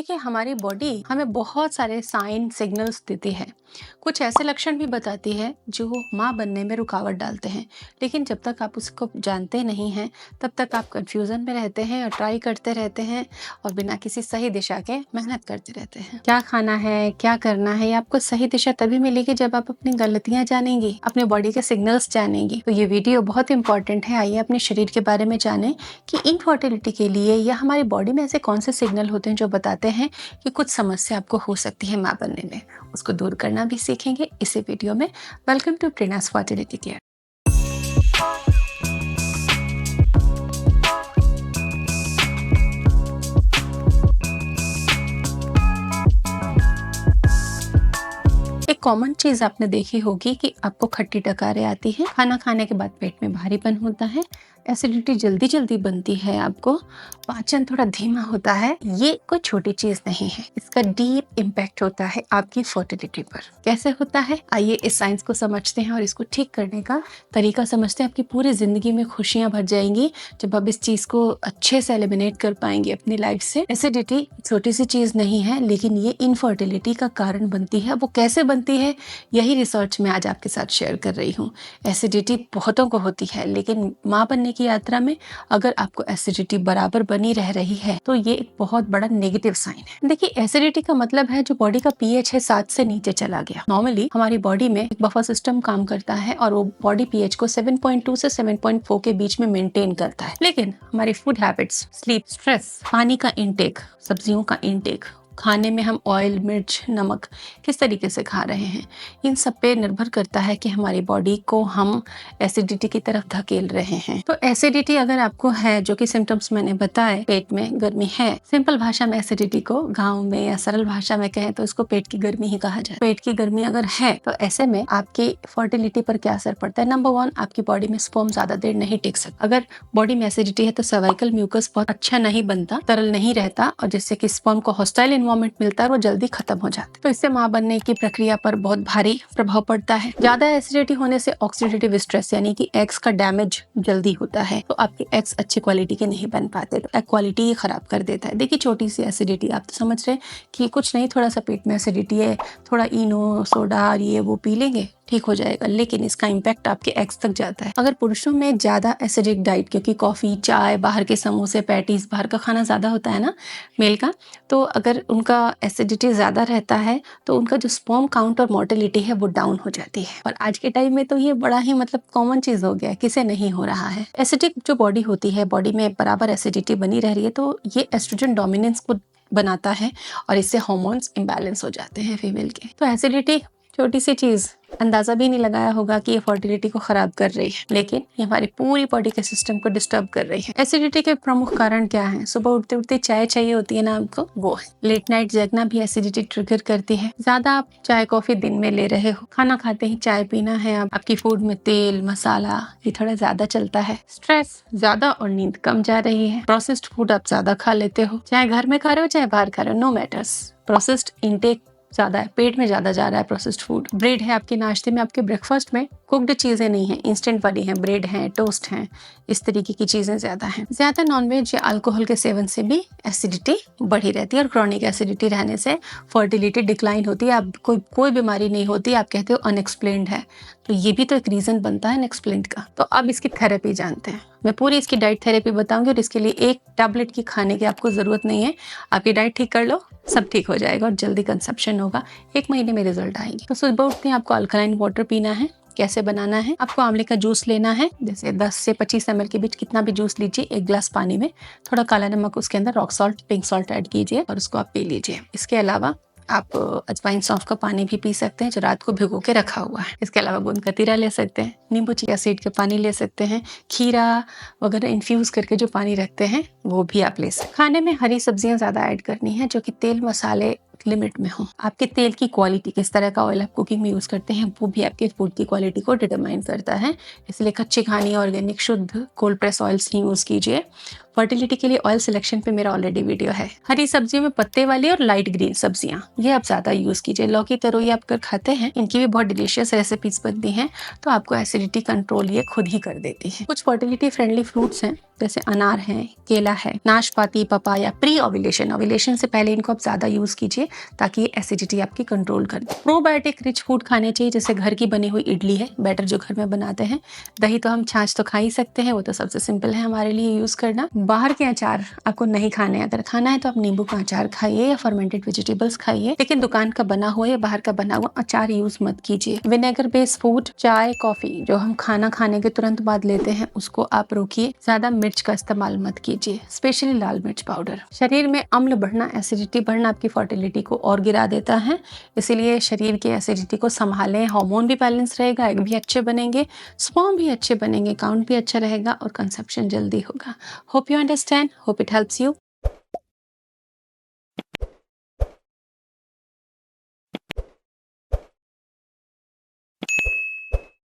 देखिए, हमारी बॉडी हमें बहुत सारे साइन सिग्नल्स देती है। कुछ ऐसे लक्षण भी बताती है जो माँ बनने में रुकावट डालते हैं। लेकिन जब तक आप उसको जानते नहीं हैं तब तक आप कंफ्यूजन में रहते हैं और ट्राई करते रहते हैं और बिना किसी सही दिशा के मेहनत करते रहते हैं। क्या खाना है, क्या करना है, ये आपको सही दिशा तभी मिलेगी जब आप अपनी गलतियां जानेंगी, अपने बॉडी के सिग्नल्स जानेंगी। तो ये वीडियो बहुत इंपॉर्टेंट है। आइए अपने शरीर के बारे में जानें कि इनफर्टिलिटी के लिए या हमारी बॉडी में ऐसे कौन से सिग्नल होते हैं जो बताते हैं कि कुछ समस्या आपको हो सकती है माँ बनने में। उसको दूर करना भी सीखेंगे इसी वीडियो में। Welcome to Prerna's fertility care. एक कॉमन चीज आपने देखी होगी कि आपको खट्टी डकारें आती हैं, खाना खाने के बाद पेट में भारीपन होता है, एसिडिटी जल्दी जल्दी बनती है, आपको पाचन थोड़ा धीमा होता है। ये कोई छोटी चीज नहीं है, इसका डीप इम्पैक्ट होता है आपकी फर्टिलिटी पर। कैसे होता है, आइए इस साइंस को समझते हैं और इसको ठीक करने का तरीका समझते हैं। आपकी पूरी जिंदगी में खुशियां भर जाएंगी जब आप इस चीज को अच्छे से एलिमिनेट कर पाएंगे अपनी लाइफ से। एसिडिटी छोटी सी चीज नहीं है, लेकिन ये इनफर्टिलिटी का कारण बनती है। वो कैसे बनती है, यही रिसर्च मैं आज आपके साथ शेयर कर रही हूँ। एसिडिटी बहुतों को होती है, लेकिन माँ बनने की यात्रा में अगर आपको एसिडिटी बराबर बनी रह रही है तो ये एक बहुत बड़ा नेगेटिव साइन है। देखिए, एसिडिटी का मतलब है जो बॉडी का पीएच है 7 से नीचे चला गया। नॉर्मली हमारी बॉडी में एक बफर सिस्टम काम करता है और वो बॉडी पीएच को 7.2 से 7.4 के बीच में मेंटेन करता है। लेकिन हमारी फूड हैबिट्स, स्लीप, स्ट्रेस, पानी का इंटेक, सब्जियों का इंटेक, खाने में हम ऑयल, मिर्च, नमक किस तरीके से खा रहे हैं, इन सब पे निर्भर करता है कि हमारी बॉडी को हम एसिडिटी की तरफ धकेल रहे हैं। तो एसिडिटी अगर आपको है, जो कि सिम्टम्स मैंने बताए, पेट में गर्मी है, सिंपल भाषा में एसिडिटी को, गाँव में या सरल भाषा में कहें तो इसको पेट की गर्मी ही कहा जाए। पेट की गर्मी अगर है तो ऐसे में आपकी फर्टिलिटी पर क्या असर पड़ता है। नंबर 1, आपकी बॉडी में स्पर्म ज्यादा देर नहीं टिक सकता। अगर बॉडी में एसिडिटी है तो सर्वाइकल म्यूकस बहुत अच्छा नहीं बनता, तरल नहीं रहता, और जिससे कि स्पर्म को हॉस्टाइल एनवायरनमेंट मिलता है और वो जल्दी खत्म हो जाता है। तो इससे माँ बनने की प्रक्रिया पर बहुत भारी प्रभाव पड़ता है। ज्यादा एसिडिटी होने से ऑक्सीडेटिव स्ट्रेस यानी कि एग्स का डैमेज जल्दी होता है, तो आपके एग्स अच्छी क्वालिटी के नहीं बन पाते, तो एग क्वालिटी ही खराब कर देता है। देखिए, छोटी सी एसिडिटी, आप तो समझ रहे हैं कि कुछ नहीं, थोड़ा सा पेट में एसिडिटी है, थोड़ा इनो, सोडा, ये वो पी लेंगे, ठीक हो जाएगा। लेकिन इसका इम्पैक्ट आपके एग्स तक जाता है। अगर पुरुषों में ज्यादा एसिडिक डाइट, क्योंकि कॉफी, चाय, बाहर के समोसे, पैटीज, बाहर का खाना ज्यादा होता है ना मेल का, तो अगर उनका एसिडिटी ज्यादा रहता है तो उनका जो स्पर्म काउंट और मोर्टेलिटी है वो डाउन हो जाती है। और आज के टाइम में तो ये बड़ा ही कॉमन चीज हो गया है, किसे नहीं हो रहा है। एसिडिक जो बॉडी होती है, बॉडी में बराबर एसिडिटी बनी रह रही है, तो ये एस्ट्रोजन डोमिनेंस को बनाता है और इससे हार्मोन्स इम्बैलेंस हो जाते हैं फीमेल के। तो एसिडिटी छोटी सी चीज, अंदाजा भी नहीं लगाया होगा कि ये फर्टिलिटी को खराब कर रही है, लेकिन ये हमारी पूरी बॉडी के सिस्टम को डिस्टर्ब कर रही है। एसिडिटी के प्रमुख कारण क्या हैं? सुबह उठते उठते चाय चाहिए होती है ना आपको, वो है। लेट नाइट जगना भी एसिडिटी ट्रिगर करती है। ज्यादा आप चाय कॉफी दिन में ले रहे हो, खाना खाते ही चाय पीना है, आपकी फूड में तेल मसाला ये थोड़ा ज्यादा चलता है। स्ट्रेस ज्यादा और नींद कम जा रही है। प्रोसेस्ड फूड आप ज्यादा खा लेते हो, चाहे घर में खा रहे हो चाहे बाहर खा रहे हो, नो मैटर्स। प्रोसेस्ड इंटेक ज्यादा है, पेट में ज्यादा जा रहा है प्रोसेस्ड फूड। ब्रेड है आपके नाश्ते में, आपके ब्रेकफास्ट में कुक्ड चीजें नहीं है, इंस्टेंट वाली है, ब्रेड है, टोस्ट है, इस तरीके की चीजें ज्यादा हैं। ज्यादा नॉनवेज या अल्कोहल के सेवन से भी एसिडिटी बढ़ी रहती है, और क्रॉनिक एसिडिटी रहने से फर्टिलिटी डिक्लाइन होती है। आप कोई बीमारी नहीं होती, आप कहते हो अनएक्सप्लेन्ड है, तो ये भी तो एक रीजन बनता है अनएक्सप्लेन्ड का। तो अब इसकी थेरेपी जानते हैं। मैं पूरी इसकी डाइट थेरेपी बताऊंगी और इसके लिए एक टैबलेट की खाने की आपको जरूरत नहीं है। आपकी डाइट ठीक कर लो, सब ठीक हो जाएगा और जल्दी कंसेप्शन होगा। 1 महीने में रिजल्ट आएंगे। तो सुबह उठते हैं आपको अल्कलाइन वाटर पीना है। कैसे बनाना है? आपको आंवले का जूस लेना है, जैसे 10 से 25 ml के बीच कितना भी जूस लीजिए। 1 गिलास पानी में थोड़ा काला नमक, उसके अंदर rock salt, pink salt add कीजिए और उसको आप पी लीजिए। इसके अलावा आप अजवाइन सौंफ का पानी भी पी सकते हैं जो रात को भिगो के रखा हुआ है। इसके अलावा गूंद कतीरा ले सकते हैं, नींबू चिया सीड का पानी ले सकते हैं, खीरा वगैरह इन्फ्यूज करके जो पानी रखते हैं वो भी आप ले सकते हैं। खाने में हरी सब्जियां ज्यादा ऐड करनी है, जो कि तेल मसाले लिमिट में हो। आपके तेल की क्वालिटी, किस तरह का ऑयल आप कुकिंग में यूज करते हैं, वो भी आपके फूड की क्वालिटी को डिटरमाइन करता है। इसलिए कच्ची खानी, ऑर्गेनिक, शुद्ध कोल्ड प्रेस ऑयल्स ही यूज कीजिए। फर्टिलिटी के लिए ऑयल सिलेक्शन पे मेरा ऑलरेडी वीडियो है। हरी सब्जियों में पत्ते वाली और लाइट ग्रीन सब्जियां, ये आप ज्यादा यूज कीजिए। लौकी, तरोई आप अगर खाते हैं, इनकी भी बहुत डिलीशियस रेसिपीज बनती हैं, तो आपको एसिडिटी कंट्रोल ये खुद ही कर देती है। कुछ फर्टिलिटी फ्रेंडली फ्रूट्स हैं जैसे अनार है, केला है, नाशपाती, पपाया, प्री ओव्यूलेशन, ओव्यूलेशन से पहले इनको आप ज़्यादा यूज़ कीजिए ताकि ये एसिडिटी आपकी कंट्रोल कर दे। प्रोबायोटिक रिच फूड खाने चाहिए, जैसे घर की बनी हुई इडली है, बैटर जो घर में बनाते हैं। दही तो हम छाछ तो खा ही सकते हैं, वो तो सबसे सिंपल है हमारे लिए यूज़ करना। बाहर के अचार आपको नहीं खाने हैं, अगर खाना है तो आप नींबू का अचार खाइए या फर्मेंटेड वेजिटेबल्स खाइए, लेकिन दुकान का बना हुआ या बाहर का बना हुआ अचार यूज़ मत कीजिए। विनेगर बेस्ड फूड, चाय, कॉफी जो हम खाना खाने के तुरंत बाद लेते हैं उसको आप रोकिए। ज्यादा मिर्च का इस्तेमाल मत कीजिए, स्पेशली लाल मिर्च पाउडर। शरीर में अम्ल बढ़ना, एसिडिटी बढ़ना आपकी फर्टिलिटी को और गिरा देता है, इसीलिए शरीर की एसिडिटी को संभालें। हार्मोन भी बैलेंस रहेगा, एग भी अच्छे बनेंगे, स्पर्म भी अच्छे बनेंगे, काउंट भी अच्छा रहेगा और कंसेप्शन जल्दी होगा। Hope you understand, hope it helps you.